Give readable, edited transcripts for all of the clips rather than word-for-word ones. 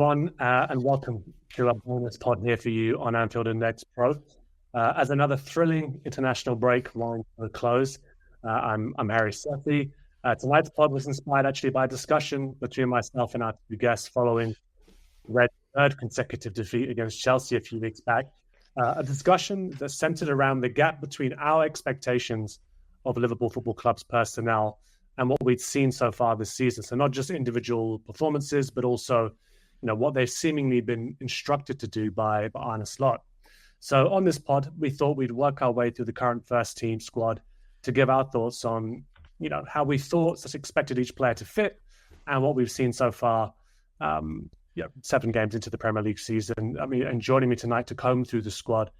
Everyone, and welcome to a bonus pod here for you on Anfield Index Pro. As another thrilling international break winds to a close, I'm Harry Sethi. Tonight's pod was inspired actually by a discussion between myself and our two guests following Red's third consecutive defeat against Chelsea a few weeks back. A discussion that centered around the gap between our expectations of Liverpool Football Club's personnel and what we'd seen so far this season. So not just individual performances, but also what they've seemingly been instructed to do by Arne Slot. So on this pod, we thought we'd work our way through the current first team squad to give our thoughts on, how we thought, expected each player to fit, and what we've seen so far, 7 games into the Premier League season. And joining me tonight to comb through the squad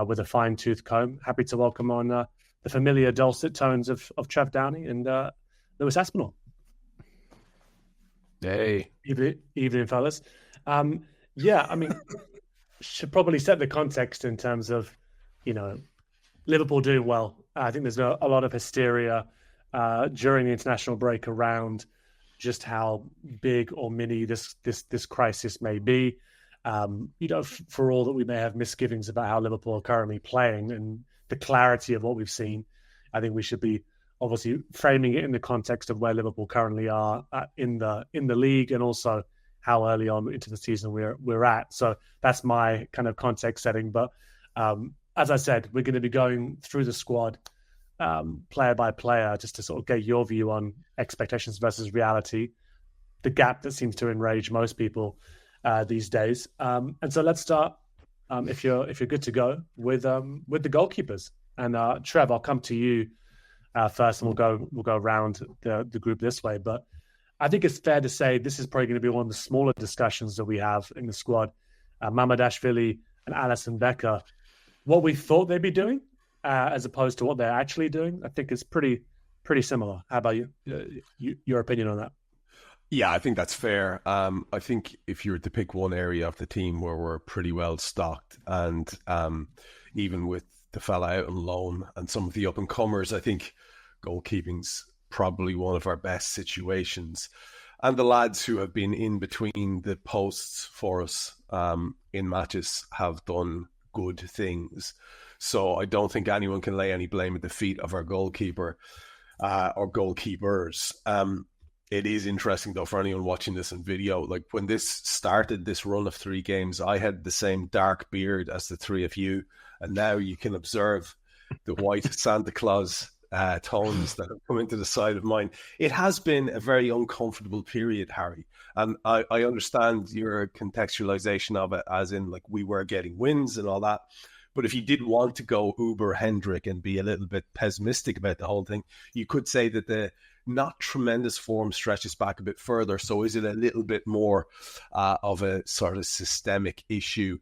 with a fine-tooth comb, happy to welcome on the familiar dulcet tones of Trev Downey and Lewis Aspinall. Hey. Evening, fellas. Should probably set the context in terms of, Liverpool doing well. I think there's a lot of hysteria during the international break around just how big or mini this crisis may be. For all that we may have misgivings about how Liverpool are currently playing and the clarity of what we've seen, I think we should be obviously framing it in the context of where Liverpool currently are in the league, and also how early on into the season we're at. So that's my kind of context setting. But as I said, we're going to be going through the squad player by player just to sort of get your view on expectations versus reality, the gap that seems to enrage most people these days. And so let's start, if you're good to go, with the goalkeepers. And Trev, I'll come to you first, and we'll go around the group this way. But I think it's fair to say this is probably going to be one of the smaller discussions that we have in the squad. Mamardashvili and Alisson Becker, what we thought they'd be doing as opposed to what they're actually doing, I think is pretty similar. How about you? Your opinion on that? Yeah, I think that's fair. I think if you were to pick one area of the team where we're pretty well stocked, and even with the fella out on loan and some of the up-and-comers, I think goalkeeping's probably one of our best situations. And the lads who have been in between the posts for us in matches have done good things. So I don't think anyone can lay any blame at the feet of our goalkeeper or goalkeepers. It is interesting, though, for anyone watching this on video, like when this started, this run of 3 games, I had the same dark beard as the 3 of you. And now you can observe the white Santa Claus tones that have come into the side of mine. It has been a very uncomfortable period, Harry. And I understand your contextualization of it as in, like, we were getting wins and all that. But if you did want to go Uber Hendrick and be a little bit pessimistic about the whole thing, you could say that the not tremendous form stretches back a bit further. So is it a little bit more of a sort of systemic issue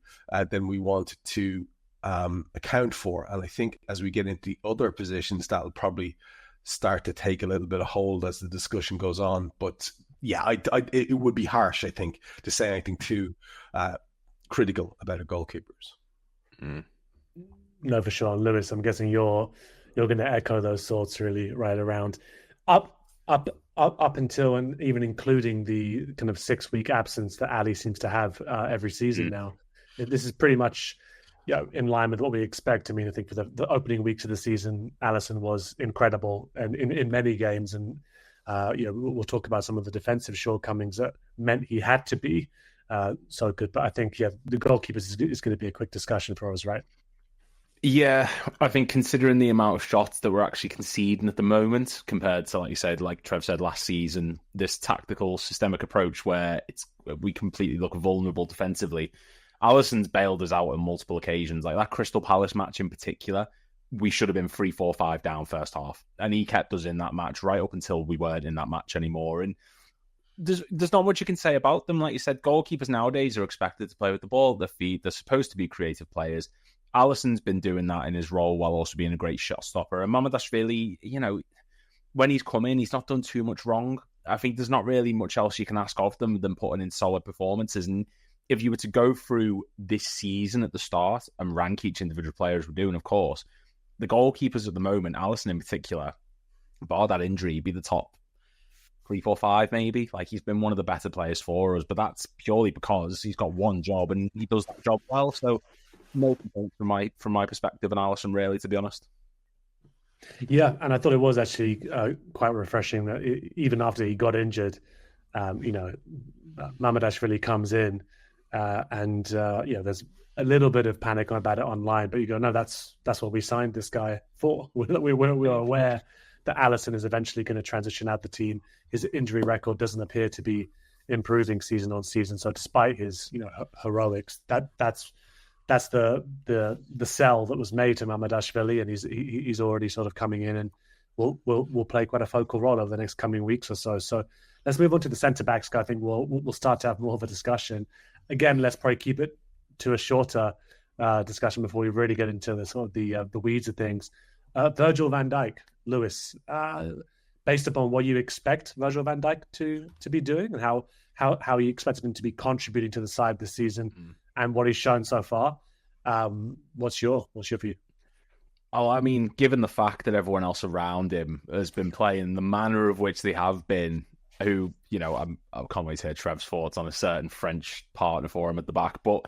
than we wanted to account for? And I think as we get into the other positions, that'll probably start to take a little bit of hold as the discussion goes on. But yeah, it would be harsh, I think, to say anything too critical about our goalkeepers. No, for sure. Lewis, I'm guessing you're going to echo those thoughts really right around up until and even including the kind of 6-week absence that Ali seems to have every season now. This is pretty much in line with what we expect. I mean, I think for the opening weeks of the season, Alisson was incredible and in many games. And, we'll talk about some of the defensive shortcomings that meant he had to be so good. But I think, the goalkeepers is going to be a quick discussion for us, right? Yeah, I think considering the amount of shots that we're actually conceding at the moment compared to, like you said, like Trev said last season, this tactical systemic approach where we completely look vulnerable defensively. Alisson's bailed us out on multiple occasions. Like that Crystal Palace match in particular, we should have been 3-4-5 down first half. And he kept us in that match right up until we weren't in that match anymore. And there's not much you can say about them. Like you said, goalkeepers nowadays are expected to play with the ball at their feet. They're supposed to be creative players. Alisson's been doing that in his role while also being a great shot stopper. And Mamardashvili, when he's come in, he's not done too much wrong. I think there's not really much else you can ask of them than putting in solid performances. And if you were to go through this season at the start and rank each individual player as we're doing, of course, the goalkeepers at the moment, Alisson in particular, bar that injury, be the top 3, 4, 5 maybe. Like, he's been one of the better players for us, but that's purely because he's got one job and he does that job well. So no complaints from my perspective and Alisson, really, to be honest. Yeah, and I thought it was actually quite refreshing that even after he got injured, Mamardashvili comes in, and there's a little bit of panic about it online, but you go, no, that's what we signed this guy for. We were aware that Alisson is eventually going to transition out the team. His injury record doesn't appear to be improving season on season. So despite his heroics, that's the sell that was made to Mamardashvili, and he's already sort of coming in and will play quite a focal role over the next coming weeks or so. So let's move on to the centre backs. I think we'll start to have more of a discussion. Again, let's probably keep it to a shorter discussion before we really get into the sort of the weeds of things. Virgil van Dijk, Lewis, based upon what you expect Virgil van Dijk to be doing and how you expected him to be contributing to the side this season and what he's shown so far, what's your view? Oh, I mean, given the fact that everyone else around him has been playing the manner of which they have been, I can't wait to hear Trev's thoughts on a certain French partner for him at the back, but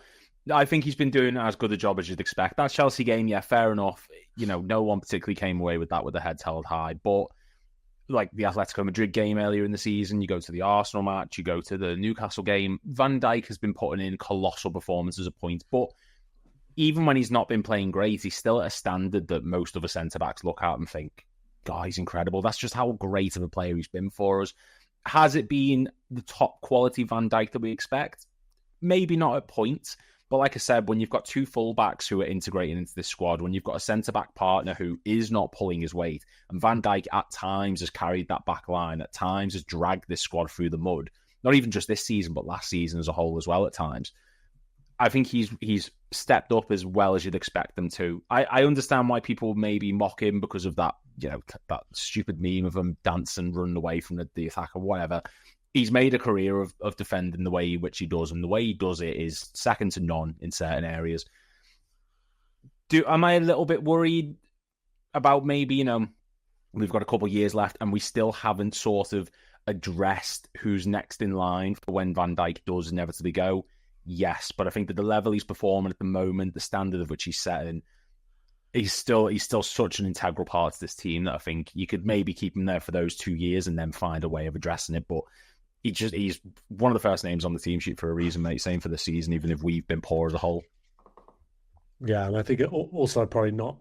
I think he's been doing as good a job as you'd expect. That Chelsea game, yeah, fair enough. No one particularly came away with that with their heads held high. But like the Atletico Madrid game earlier in the season, you go to the Arsenal match, you go to the Newcastle game, Van Dijk has been putting in colossal performances at points. But even when he's not been playing great, he's still at a standard that most other centre-backs look at and think, God, he's incredible. That's just how great of a player he's been for us. Has it been the top quality Van Dijk that we expect? Maybe not at points. But like I said, when you've got two fullbacks who are integrating into this squad, when you've got a centre-back partner who is not pulling his weight, and Van Dijk at times has carried that back line, at times has dragged this squad through the mud, not even just this season, but last season as a whole as well at times, I think he's stepped up as well as you'd expect them to. I understand why people maybe mock him because of that, that stupid meme of him dancing, running away from the attack or whatever. He's made a career of defending the way in which he does, and the way he does it is second to none in certain areas. Am I a little bit worried about maybe, we've got a couple of years left and we still haven't sort of addressed who's next in line for when Van Dijk does inevitably go? Yes, but I think that the level he's performing at the moment, the standard of which he's setting, he's still such an integral part of this team that I think you could maybe keep him there for those 2 years and then find a way of addressing it. But he's one of the first names on the team sheet for a reason, mate. Same for the season, even if we've been poor as a whole. Yeah, and I think it also probably not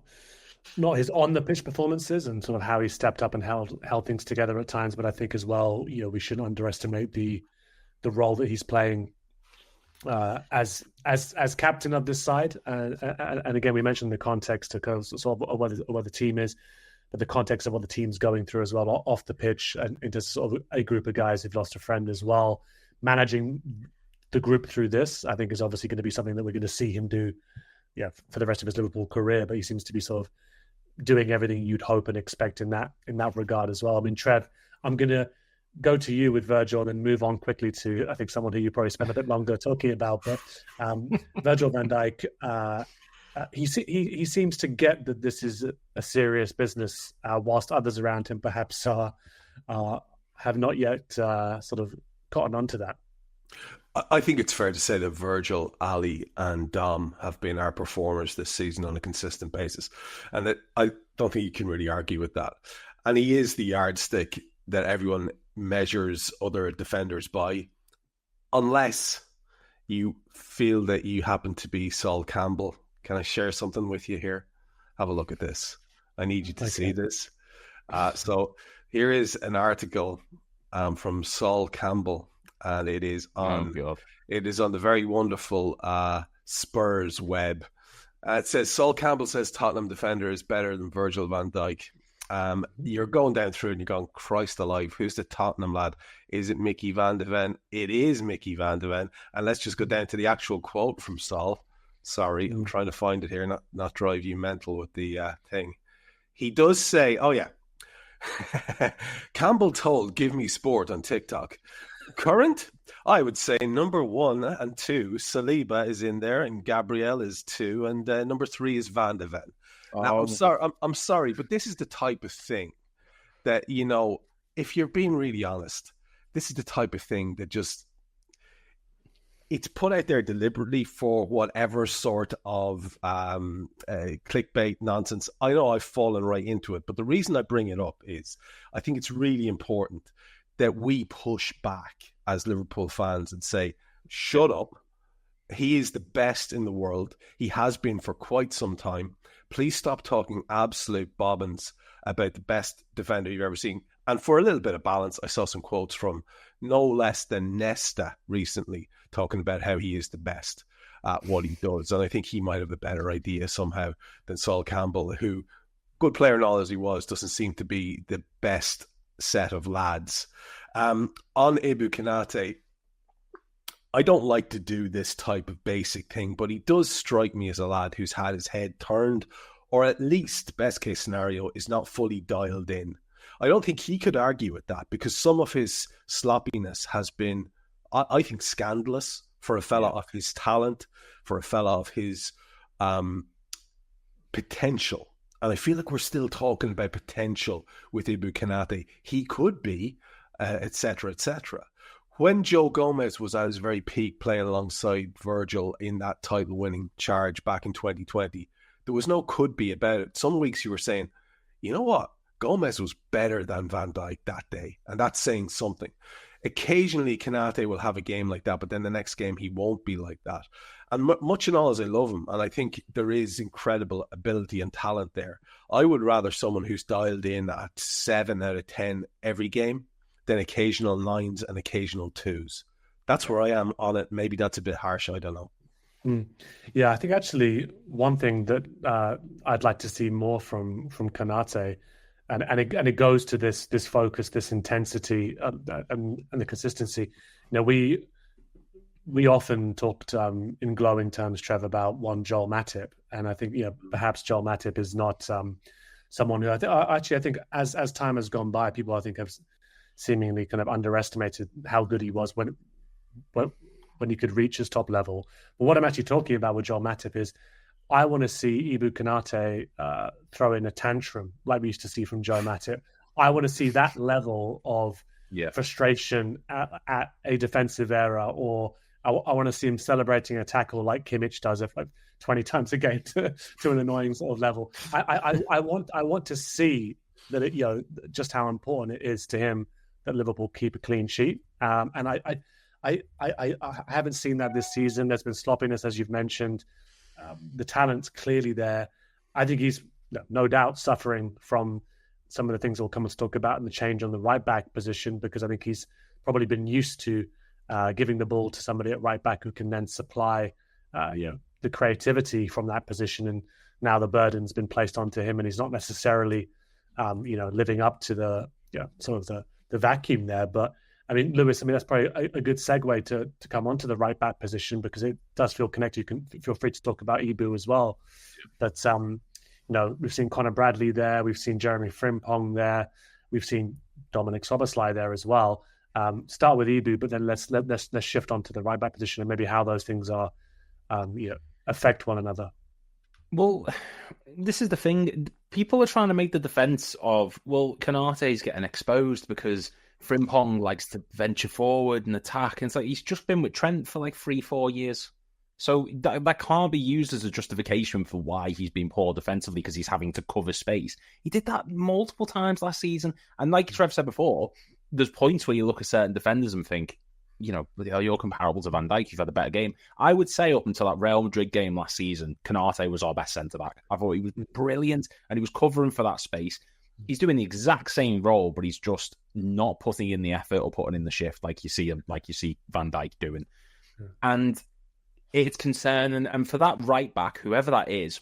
his on the pitch performances and sort of how he stepped up and held things together at times, but I think as well, we shouldn't underestimate the role that he's playing as captain of this side. And again, we mentioned the context of sort of what the team is, but the context of what the team's going through as well off the pitch, and into sort of a group of guys who've lost a friend as well. Managing the group through this, I think, is obviously going to be something that we're going to see him do, for the rest of his Liverpool career. But he seems to be sort of doing everything you'd hope and expect in that regard as well. I mean, Trev, I'm going to go to you with Virgil and move on quickly to, I think, someone who you probably spent a bit longer talking about. But Virgil van Dijk, he seems to get that this is a serious business, whilst others around him perhaps have not yet sort of gotten onto that. I think it's fair to say that Virgil, Ali and Dom have been our performers this season on a consistent basis. And that I don't think you can really argue with that. And he is the yardstick that everyone measures other defenders by, unless you feel that you happen to be Sol Campbell. Can I share something with you here? Have a look at this. I need you to see this. So here is an article from Sol Campbell, and it is on the very wonderful Spurs web. It says, Sol Campbell says Tottenham defender is better than Virgil van Dijk. You're going down through and you're going, Christ alive, who's the Tottenham lad? Is it Mickey van de Ven? It is Mickey van de Ven. And let's just go down to the actual quote from Sol. Sorry, I'm trying to find it here, not drive you mental with the thing. He does say, oh yeah, Campbell told Give Me Sport on TikTok, current, I would say number 1 and 2, Saliba is in there, and Gabriel is 2, and number 3 is Van de Ven. Now, I'm sorry, but this is the type of thing that, if you're being really honest, this is the type of thing that just, it's put out there deliberately for whatever sort of clickbait nonsense. I know I've fallen right into it, but the reason I bring it up is I think it's really important that we push back as Liverpool fans and say, shut up. He is the best in the world. He has been for quite some time. Please stop talking absolute bobbins about the best defender you've ever seen. And for a little bit of balance, I saw some quotes from no less than Nesta recently talking about how he is the best at what he does. And I think he might have a better idea somehow than Sol Campbell, who, good player and all as he was, doesn't seem to be the best set of lads. On Ibou Konate, I don't like to do this type of basic thing, but he does strike me as a lad who's had his head turned, or at least, best case scenario, is not fully dialed in. I don't think he could argue with that, because some of his sloppiness has been, I think, scandalous for a fella of his talent, for a fella of his potential. And I feel like we're still talking about potential with Ibou Konate. He could be, etc., etc. When Joe Gomez was at his very peak playing alongside Virgil in that title-winning charge back in 2020, there was no could be about it. Some weeks you were saying, you know what? Gomez was better than Van Dijk that day, and that's saying something. Occasionally, Konate will have a game like that, but then the next game he won't be like that. And much and all as I love him, and I think there is incredible ability and talent there, I would rather someone who's dialed in at 7 out of 10 every game than occasional 9s and occasional 2s. That's where I am on it. Maybe that's a bit harsh, I don't know. Yeah, I think actually one thing that I'd like to see more from Konate, and it goes to this focus, this intensity, and the consistency. You know, we often talked in glowing terms, Trev, about one Joel Matip, and I think perhaps Joel Matip is not someone who I think as time has gone by, people I think have seemingly kind of underestimated how good he was when he could reach his top level. But what I'm actually talking about with Joel Matip is, I want to see Ibou Konate throw in a tantrum like we used to see from Joe Matip. I want to see that level of frustration at a defensive error, or I want to see him celebrating a tackle like Kimmich does it like 20 times a game to an annoying sort of level. I want to see that it, just how important it is to him that Liverpool keep a clean sheet. And I haven't seen that this season. There's been sloppiness, as you've mentioned. The talent's clearly there. I think he's no doubt suffering from some of the things we'll come and talk about in the change on the right back position, because I think he's probably been used to giving the ball to somebody at right back who can then supply the creativity from that position. And now the burden's been placed onto him, and he's not necessarily living up to the sort of the vacuum there. But I mean, Lewis, that's probably a good segue to come onto the right back position, because it does feel connected. You can feel free to talk about Ibou as well. But we've seen Conor Bradley there, we've seen Jeremy Frimpong there, we've seen Dominic Szoboszlai there as well. Start with Ibou, but then let's shift on to the right back position and maybe how those things are affect one another. Well, this is the thing. People are trying to make the defence of, Konate's getting exposed because Frimpong likes to venture forward and attack. And it's like, he's just been with Trent for like 3-4 years. So that can't be used as a justification for why he's been poor defensively, because he's having to cover space. He did that multiple times last season. And like Trev said before, there's points where you look at certain defenders and think, you're comparable to Van Dijk, you've had a better game. I would say up until that Real Madrid game last season, Konate was our best centre-back. I thought he was brilliant, and he was covering for that space. He's doing the exact same role, but he's just not putting in the effort or putting in the shift like you see Van Dijk doing. Yeah. And it's concerning. And for that right back, whoever that is,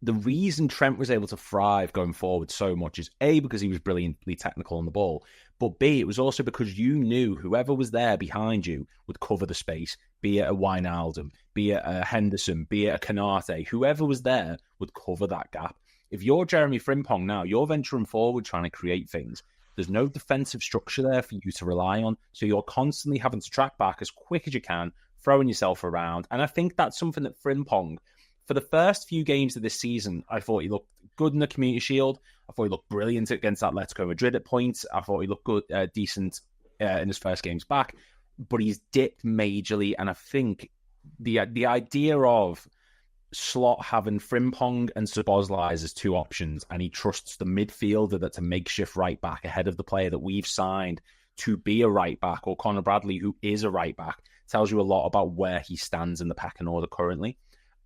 the reason Trent was able to thrive going forward so much is A, because he was brilliantly technical on the ball, but B, it was also because you knew whoever was there behind you would cover the space, be it a Wijnaldum, be it a Henderson, be it a Konate, whoever was there would cover that gap. If you're Jeremy Frimpong now, you're venturing forward trying to create things. There's no defensive structure there for you to rely on, so you're constantly having to track back as quick as you can, throwing yourself around. And I think that's something that Frimpong, for the first few games of this season, I thought he looked good in the Community Shield. I thought he looked brilliant against Atletico Madrid at points. I thought he looked good, decent in his first games back, but he's dipped majorly. And I think the idea of Slot having Frimpong and Szoboszlai as two options, and he trusts the midfielder that's a makeshift right back ahead of the player that we've signed to be a right back, or Conor Bradley, who is a right back, tells you a lot about where he stands in the pecking order currently.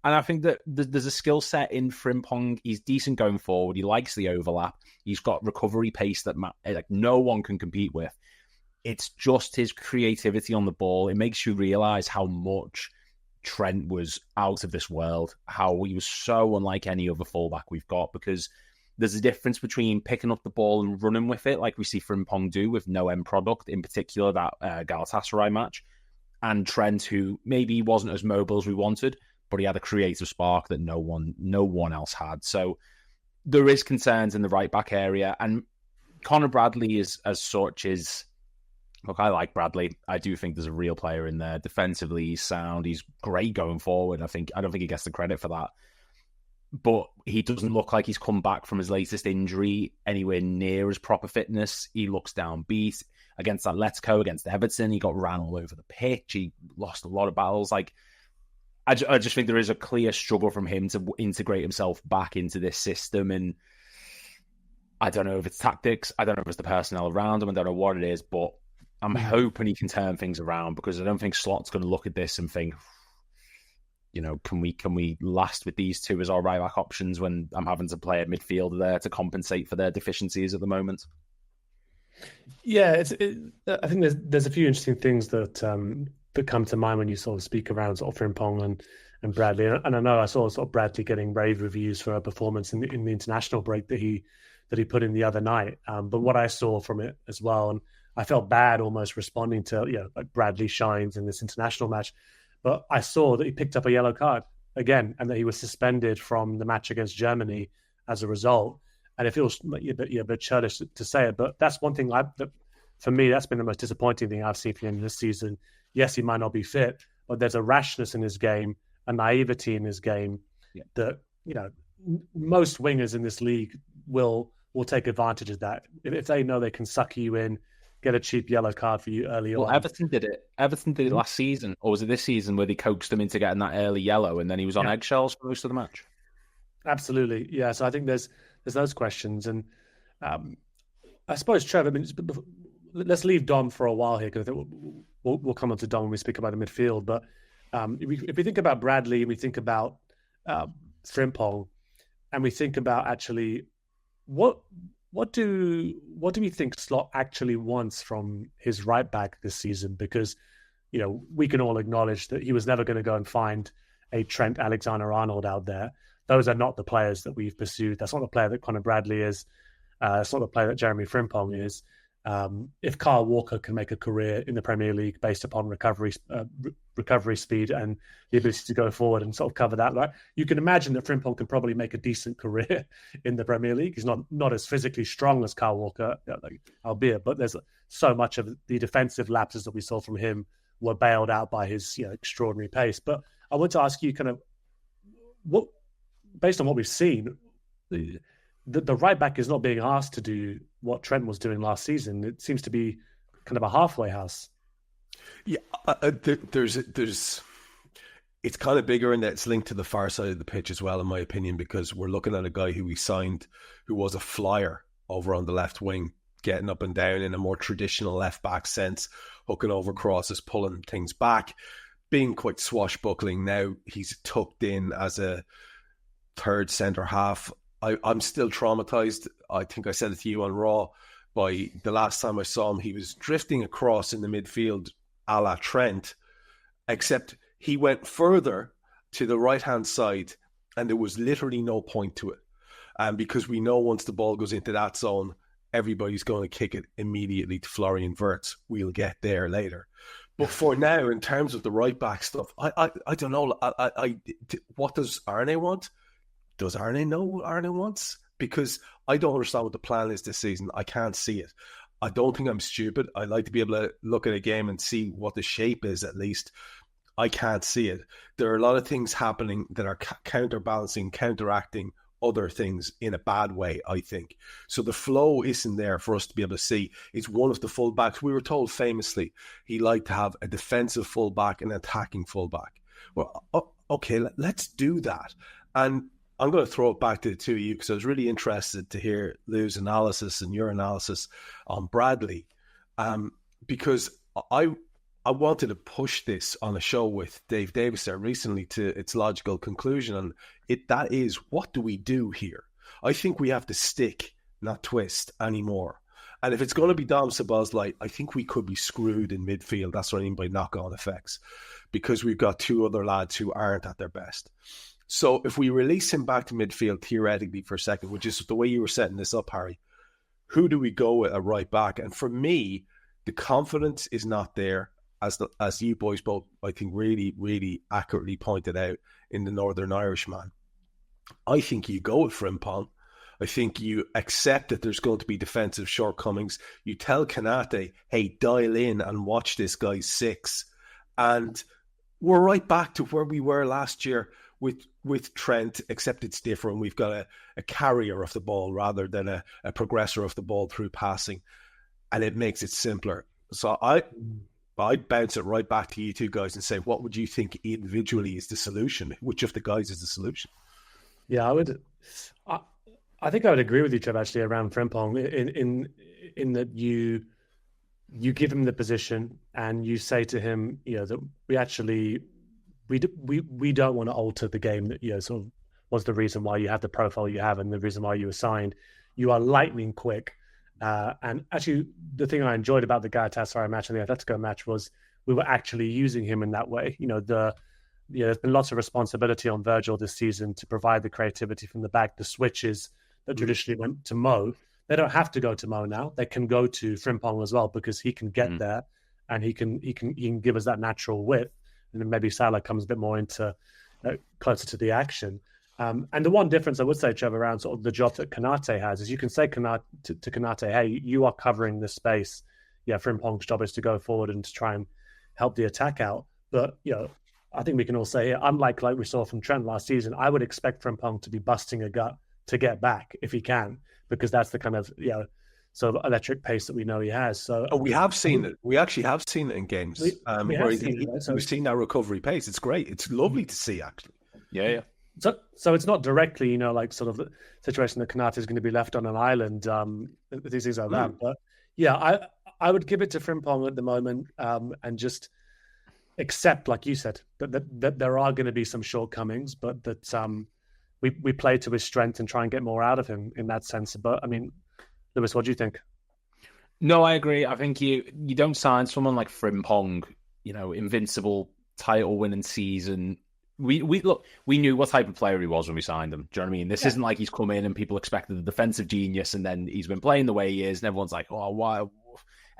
And I think that there's a skill set in Frimpong. He's decent going forward. He likes the overlap. He's got recovery pace that like no one can compete with. It's just his creativity on the ball. It makes you realise how much Trent was out of this world, how he was so unlike any other fullback we've got, because there's a difference between picking up the ball and running with it, like we see Frimpong do with no end product, in particular that Galatasaray match, and Trent, who maybe wasn't as mobile as we wanted, but he had a creative spark that no one else had. So there is concerns in the right back area, and Conor Bradley is as such is. Look, I like Bradley. I do think there's a real player in there. Defensively, he's sound. He's great going forward. I don't think he gets the credit for that. But he doesn't look like he's come back from his latest injury anywhere near his proper fitness. He looks downbeat. Against Atletico, against Everton, he got ran all over the pitch. He lost a lot of battles. Like, I just think there is a clear struggle from him to integrate himself back into this system. And I don't know if it's tactics. I don't know if it's the personnel around him. I don't know what it is, but I'm hoping he can turn things around, because I don't think Slot's going to look at this and think, can we last with these two as our right back options when I'm having to play a midfielder there to compensate for their deficiencies at the moment? Yeah, I think there's a few interesting things that come to mind when you sort of speak around sort of Frimpong and Bradley, and I know I saw sort of Bradley getting rave reviews for a performance in the international break that he put in the other night. But what I saw from it as well, and I felt bad almost responding to, like Bradley shines in this international match, but I saw that he picked up a yellow card again, and that he was suspended from the match against Germany as a result. And it feels a bit churlish to say it, but that's one thing for me, that's been the most disappointing thing I've seen from him this season. Yes, he might not be fit, but there's a rashness in his game, a naivety in his game that, most wingers in this league will take advantage of that. If they know they can suck you in, get a cheap yellow card for you early on. Well, Everton did it. Everton did it last season, or was it this season, where they coaxed him into getting that early yellow, and then he was on eggshells for most of the match? Absolutely, yeah. So I think there's those questions, and I suppose, Trev, let's leave Dom for a while here, because I think we'll come on to Dom when we speak about the midfield. But if we think about Bradley, we think about Frimpong, and we think about actually what do we think Slot actually wants from his right back this season? Because we can all acknowledge that he was never going to go and find a Trent Alexander-Arnold out there. Those are not the players that we've pursued. That's not the player that Conor Bradley is. That's not the player that Jeremy Frimpong is. If Kyle Walker can make a career in the Premier League based upon recovery speed and the ability to go forward and sort of cover that, right? You can imagine that Frimpong can probably make a decent career in the Premier League. He's not as physically strong as Kyle Walker, albeit, but there's so much of the defensive lapses that we saw from him were bailed out by his extraordinary pace. But I want to ask you, kind of, what, based on what we've seen, the right back is not being asked to do what Trent was doing last season. It seems to be kind of a halfway house. Yeah, there's it's kind of bigger in that it's linked to the far side of the pitch as well, in my opinion, because we're looking at a guy who we signed who was a flyer over on the left wing, getting up and down in a more traditional left back sense, hooking over crosses, pulling things back, being quite swashbuckling. Now he's tucked in as a third centre half. I'm still traumatized. I think I said it to you on Raw. By the last time I saw him, he was drifting across in the midfield a la Trent, except he went further to the right-hand side and there was literally no point to it. Because we know once the ball goes into that zone, everybody's going to kick it immediately to Florian Wirtz. We'll get there later. But for now, in terms of the right-back stuff, I don't know. What does Arne want? Does Arne know what Arne wants? Because I don't understand what the plan is this season. I can't see it. I don't think I'm stupid. I like to be able to look at a game and see what the shape is, at least. I can't see it. There are a lot of things happening that are counterbalancing, counteracting other things in a bad way, I think. So the flow isn't there for us to be able to see. It's one of the fullbacks. We were told famously he liked to have a defensive fullback and an attacking fullback. Well, okay, let's do that. And I'm going to throw it back to the two of you because I was really interested to hear Lou's analysis and your analysis on Bradley, because I wanted to push this on a show with Dave Davis there recently to its logical conclusion, and that is, what do we do here? I think we have to stick, not twist anymore. And if it's going to be Dom Szoboszlai, I think we could be screwed in midfield. That's what I mean by knock-on effects, because we've got two other lads who aren't at their best. So if we release him back to midfield theoretically for a second, which is the way you were setting this up, Harry, who do we go with at right back? And for me, the confidence is not there, as you boys both, I think, really, really accurately pointed out in the Northern Irishman. I think you go with Frimpong. I think you accept that there's going to be defensive shortcomings. You tell Konate, hey, dial in and watch this guy's six. And we're right back to where we were last year with Trent, except it's different. We've got a carrier of the ball rather than a progressor of the ball through passing. And it makes it simpler. So I'd bounce it right back to you two guys and say, what would you think individually is the solution? Which of the guys is the solution? Yeah, I think I would agree with you, Trev, actually, around Frimpong in that you give him the position and you say to him, that we don't want to alter the game that, sort of was the reason why you have the profile you have and the reason why you were signed. You are lightning quick. And actually, the thing I enjoyed about the Galatasaray match and the Atletico match was we were actually using him in that way. There's been lots of responsibility on Virgil this season to provide the creativity from the back, the switches that traditionally went to Mo. They don't have to go to Mo now. They can go to Frimpong as well because he can get there and he can give us that natural width. And then maybe Salah comes a bit more into closer to the action. And the one difference I would say, Trevor, around sort of the job that Konate has is you can say to Konate, hey, you are covering this space. Yeah, Frimpong's job is to go forward and to try and help the attack out. But, I think we can all say here, unlike like we saw from Trent last season, I would expect Frimpong to be busting a gut to get back if he can, because that's the kind of, sort of electric pace that we know he has. So we have seen it. We actually have seen it in games. We've seen that recovery pace. It's great. It's lovely to see, actually. Yeah. So it's not directly, like sort of the situation that Konate is going to be left on an island, these things like that. But yeah, I would give it to Frimpong at the moment and just accept, like you said, that there are going to be some shortcomings, but that we play to his strength and try and get more out of him in that sense. But I mean, Lewis, what do you think? No, I agree. I think you don't sign someone like Frimpong, invincible title-winning season. We knew what type of player he was when we signed him. Do you know what I mean? This isn't like he's come in and people expected a defensive genius and then he's been playing the way he is and everyone's like, oh, why?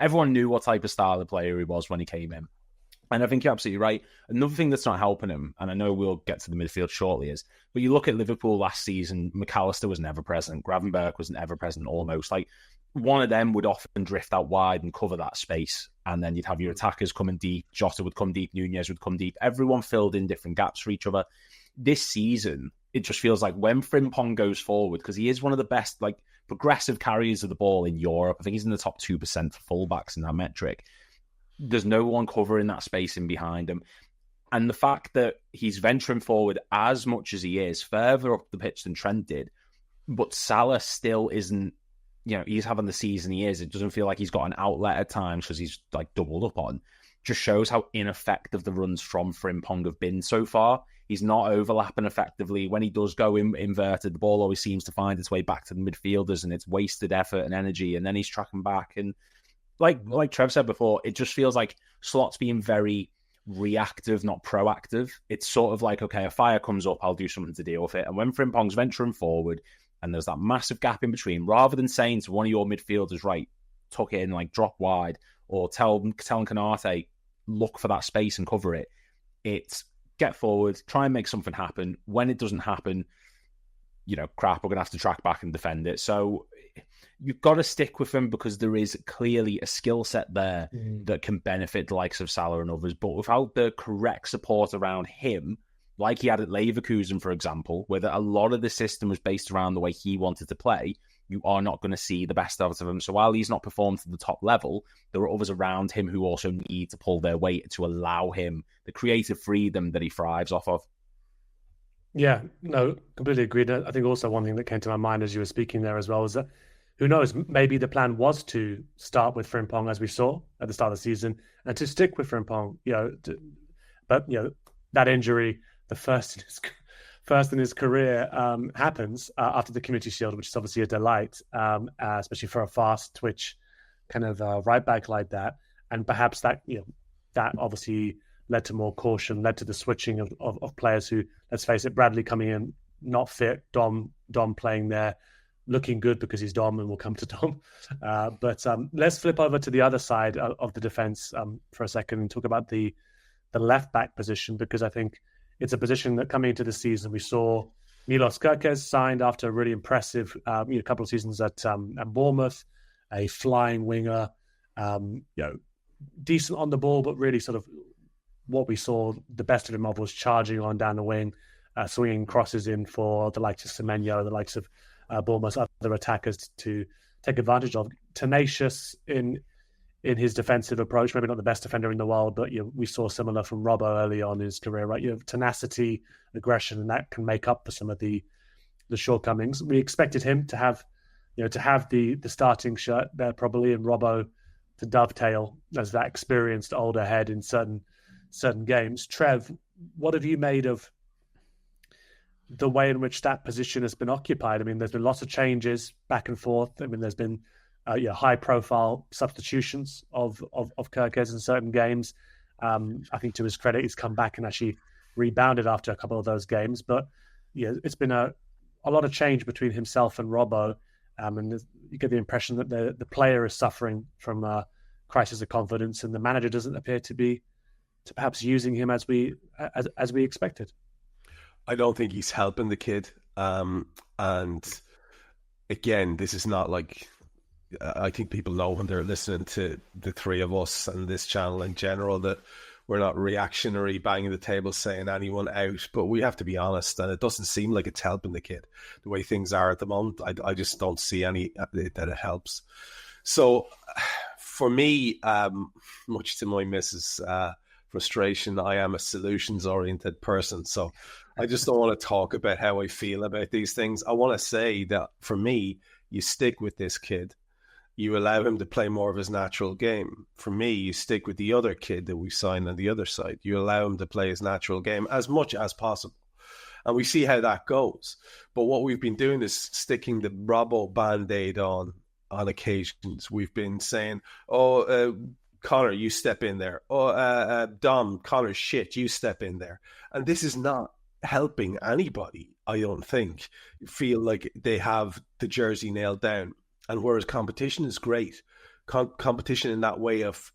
Everyone knew what type of style of player he was when he came in. And I think you're absolutely right. Another thing that's not helping him, and I know we'll get to the midfield shortly, is, but you look at Liverpool last season, McAllister was never present, Gravenberch was never present almost. Like, one of them would often drift out wide and cover that space. And then you'd have your attackers coming deep. Jota would come deep. Nunez would come deep. Everyone filled in different gaps for each other. This season, it just feels like when Frimpong goes forward, because he is one of the best, like, progressive carriers of the ball in Europe. I think he's in the top 2% for fullbacks in that metric. There's no one covering that space in behind him. And the fact that he's venturing forward as much as he is, further up the pitch than Trent did, but Salah still isn't, he's having the season he is. It doesn't feel like he's got an outlet at times because he's like doubled up on. Just shows how ineffective the runs from Frimpong have been so far. He's not overlapping effectively. When he does go inverted, the ball always seems to find its way back to the midfielders and it's wasted effort and energy. And then he's tracking back. And like Trev said before, it just feels like Slot's being very reactive, not proactive. It's sort of like, okay, a fire comes up, I'll do something to deal with it. And when Frimpong's venturing forward and there's that massive gap in between, rather than saying to one of your midfielders, right, tuck it in, like drop wide, or telling Konate, look for that space and cover it, it's get forward, try and make something happen. When it doesn't happen, crap, we're going to have to track back and defend it. So you've got to stick with him because there is clearly a skill set there that can benefit the likes of Salah and others. But without the correct support around him, like he had at Leverkusen, for example, where a lot of the system was based around the way he wanted to play, you are not going to see the best out of him. So while he's not performed to the top level, there are others around him who also need to pull their weight to allow him the creative freedom that he thrives off of. Yeah, no, completely agreed. I think also one thing that came to my mind as you were speaking there as well was that, who knows, maybe the plan was to start with Frimpong, as we saw at the start of the season, and to stick with Frimpong, but that injury, the first in his career, happens after the Community Shield, which is obviously a delight, especially for a fast twitch kind of right back like that. And perhaps that obviously led to more caution, led to the switching of players who, let's face it, Bradley coming in not fit, Dom playing there, looking good because he's Dom, and we'll come to Dom. But let's flip over to the other side of the defense for a second and talk about the left back position, because I think it's a position that coming into the season, we saw Milos Kerkez signed after a really impressive couple of seasons at Bournemouth, a flying winger, decent on the ball, but really sort of what we saw the best of him of was charging on down the wing, swinging crosses in for the likes of Semenyo, the likes of Bournemouth's other attackers to take advantage of. Tenacious in his defensive approach, maybe not the best defender in the world, but we saw similar from Robbo early on in his career, right? You have tenacity, aggression, and that can make up for some of the shortcomings. We expected him to have the starting shirt there probably, and Robbo to dovetail as that experienced older head in certain games. Trev, what have you made of the way in which that position has been occupied? I mean, there's been lots of changes back and forth. I mean, there's been high-profile substitutions of Kerkez in certain games. I think to his credit, he's come back and actually rebounded after a couple of those games. But it's been a lot of change between himself and Robbo, and you get the impression that the player is suffering from a crisis of confidence, and the manager doesn't appear to perhaps using him as we expected. I don't think he's helping the kid. And again, this is not like, I think people know when they're listening to the three of us and this channel in general that we're not reactionary, banging the table, saying anyone out, but we have to be honest, and it doesn't seem like it's helping the kid the way things are at the moment. I just don't see any that it helps. So for me, much to my missus' frustration, I am a solutions-oriented person, so I just don't want to talk about how I feel about these things. I want to say that for me, you stick with this kid. You allow him to play more of his natural game. For me, you stick with the other kid that we signed on the other side. You allow him to play his natural game as much as possible. And we see how that goes. But what we've been doing is sticking the Robbo Band-Aid on occasions. We've been saying, Connor, you step in there. Dom, Connor, shit, you step in there. And this is not helping anybody, I don't think, feel like they have the jersey nailed down. And whereas competition is great, competition in that way of,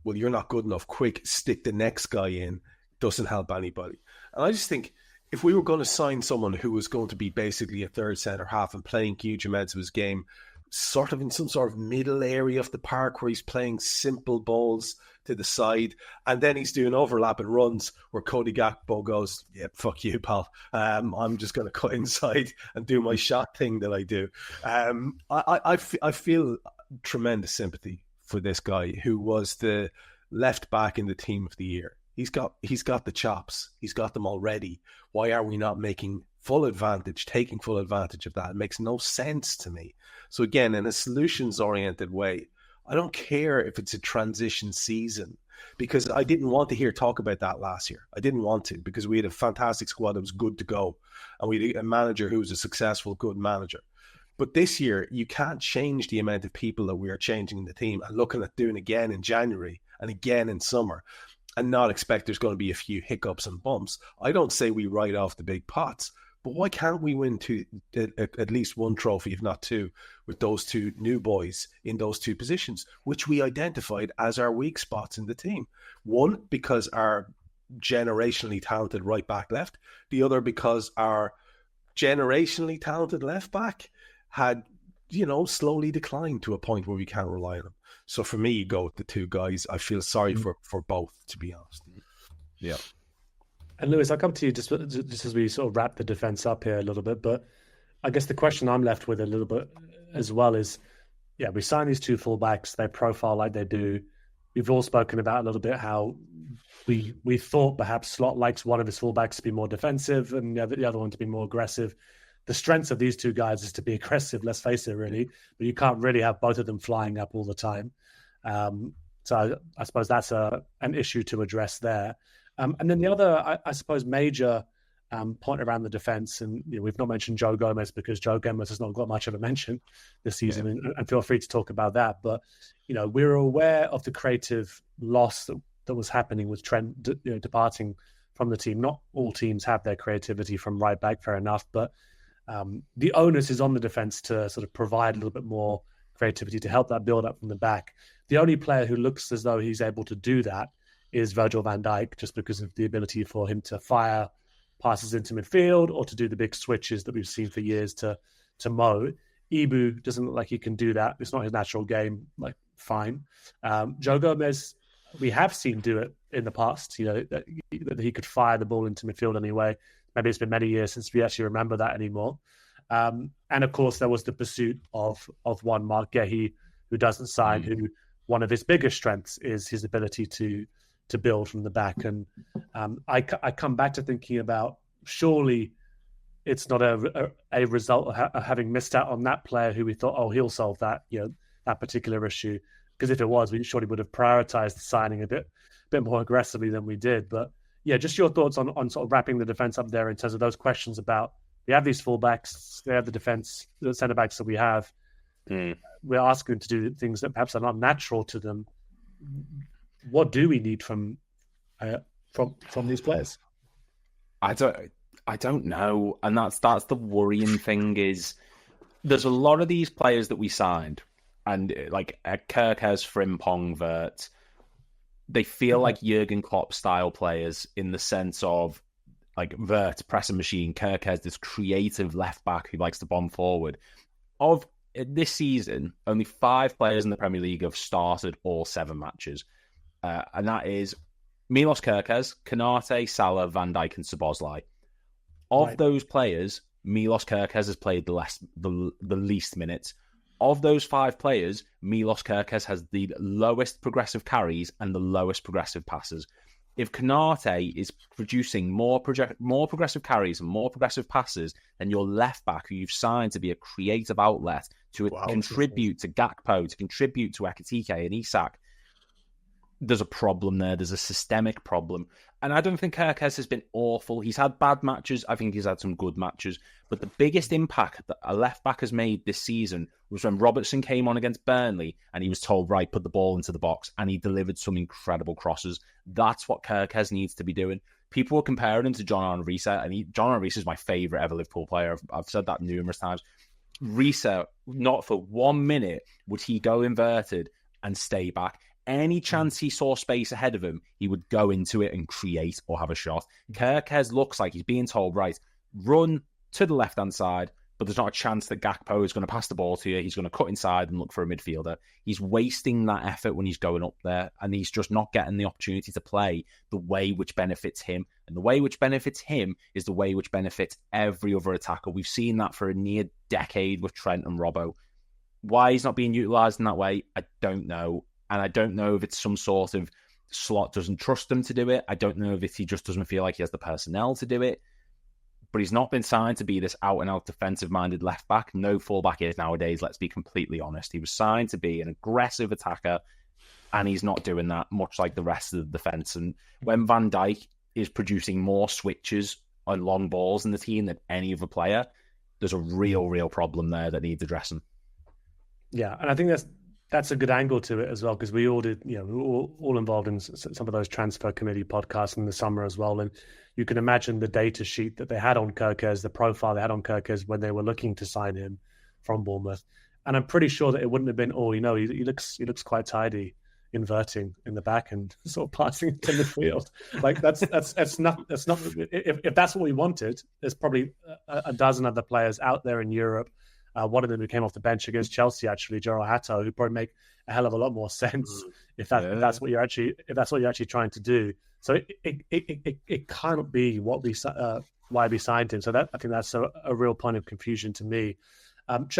you're not good enough, quick, stick the next guy in, doesn't help anybody. And I just think if we were going to sign someone who was going to be basically a third centre half and playing huge amounts of his game, sort of in some sort of middle area of the park where he's playing simple balls to the side, and then he's doing overlapping runs where Cody Gakpo goes, yeah, fuck you, pal. I'm just going to cut inside and do my shot thing that I do. I feel tremendous sympathy for this guy who was the left back in the team of the year. He's got the chops. He's got them already. Why are we not taking full advantage of that? It makes no sense to me. So again, in a solutions-oriented way, I don't care if it's a transition season, because I didn't want to hear talk about that last year. I didn't want to, because we had a fantastic squad that was good to go, and we had a manager who was a successful, good manager. But this year, you can't change the amount of people that we are changing in the team and looking at doing again in January and again in summer and not expect there's going to be a few hiccups and bumps. I don't say we write off the big pots, but why can't we win at least one trophy, if not two, with those two new boys in those two positions, which we identified as our weak spots in the team? One, because our generationally talented right back left. The other, because our generationally talented left back had, slowly declined to a point where we can't rely on them. So for me, you go with the two guys. I feel sorry for both, to be honest. Yeah. And Lewis, I'll come to you just as we sort of wrap the defense up here a little bit. But I guess the question I'm left with a little bit as well is, yeah, we signed these two fullbacks. They profile like they do. We've all spoken about a little bit how we thought perhaps Slot likes one of his fullbacks to be more defensive and the other one to be more aggressive. The strengths of these two guys is to be aggressive, let's face it, really. But you can't really have both of them flying up all the time. So I suppose that's an issue to address there. And then the other, I suppose, major point around the defence, and we've not mentioned Joe Gomez because Joe Gomez has not got much of a mention this season, and feel free to talk about that. But we're aware of the creative loss that was happening with Trent departing from the team. Not all teams have their creativity from right back, fair enough, but the onus is on the defence to sort of provide a little bit more creativity to help that build up from the back. The only player who looks as though he's able to do that is Virgil van Dijk, just because of the ability for him to fire passes into midfield or to do the big switches that we've seen for years to Mo. Ibu doesn't look like he can do that. It's not his natural game. Like, fine. Joe Gomez, we have seen do it in the past, that he could fire the ball into midfield anyway. Maybe it's been many years since we actually remember that anymore. And of course, there was the pursuit of one Mark Gehi, who doesn't sign, who one of his biggest strengths is his ability to build from the back. And I come back to thinking about, surely it's not a result of having missed out on that player who we thought, oh, he'll solve that, that particular issue. Because if it was, we surely would have prioritized signing a bit more aggressively than we did. But yeah, just your thoughts on sort of wrapping the defense up there in terms of those questions about, we have these fullbacks, they have the defense, the centre backs that we have. We're asking them to do things that perhaps are not natural to them. What do we need from these players? I don't know, and that's the worrying thing. Is there's a lot of these players that we signed, and like Kerkez, Frimpong, Vert, they feel like Jurgen Klopp style players in the sense of like Vert, pressing machine, Kerkez, this creative left back who likes to bomb forward. Of this season, only 5 players in the Premier League have started all 7 matches. And that is Milos Kerkez, Konate, Salah, Van Dijk, and Szoboszlai. Of those players, Milos Kerkez has played the least minutes. Of those 5 players, Milos Kerkez has the lowest progressive carries and the lowest progressive passes. If Konate is producing more progressive carries and more progressive passes than your left back, who you've signed to be a creative outlet, to contribute to Gakpo, to contribute to Ekitike and Isak, there's a problem there. There's a systemic problem. And I don't think Kerkez has been awful. He's had bad matches. I think he's had some good matches. But the biggest impact that a left-back has made this season was when Robertson came on against Burnley and he was told, right, put the ball into the box. And he delivered some incredible crosses. That's what Kerkez needs to be doing. People were comparing him to John Arne Riise. And John Arne Riise is my favourite ever Liverpool player. I've said that numerous times. Riise, not for 1 minute would he go inverted and stay back. Any chance he saw space ahead of him, he would go into it and create or have a shot. Kerkez looks like he's being told, right, run to the left-hand side, but there's not a chance that Gakpo is going to pass the ball to you. He's going to cut inside and look for a midfielder. He's wasting that effort when he's going up there, and he's just not getting the opportunity to play the way which benefits him. And the way which benefits him is the way which benefits every other attacker. We've seen that for a near decade with Trent and Robbo. Why he's not being utilised in that way, I don't know. And I don't know if it's some sort of Slot doesn't trust him to do it. I don't know if he just doesn't feel like he has the personnel to do it. But he's not been signed to be this out-and-out defensive-minded left-back. No full-back is nowadays, let's be completely honest. He was signed to be an aggressive attacker, and he's not doing that, much like the rest of the defence. And when Van Dijk is producing more switches on long balls in the team than any other player, there's a real problem there that needs addressing. Yeah, and I think that's a good angle to it as well, because we all did, we were all involved in some of those transfer committee podcasts in the summer as well. And you can imagine the data sheet that they had on Kerkez, the profile they had on Kerkez when they were looking to sign him from Bournemouth. And I'm pretty sure that it wouldn't have been, he looks quite tidy, inverting in the back and sort of passing into midfield. Like that's not if that's what we wanted, there's probably a dozen other players out there in Europe One of them who came off the bench against Chelsea, actually, Joro Hato, who probably make a hell of a lot more sense if that's what you're actually trying to do. So it can't be why we signed him. So I think that's a real point of confusion to me.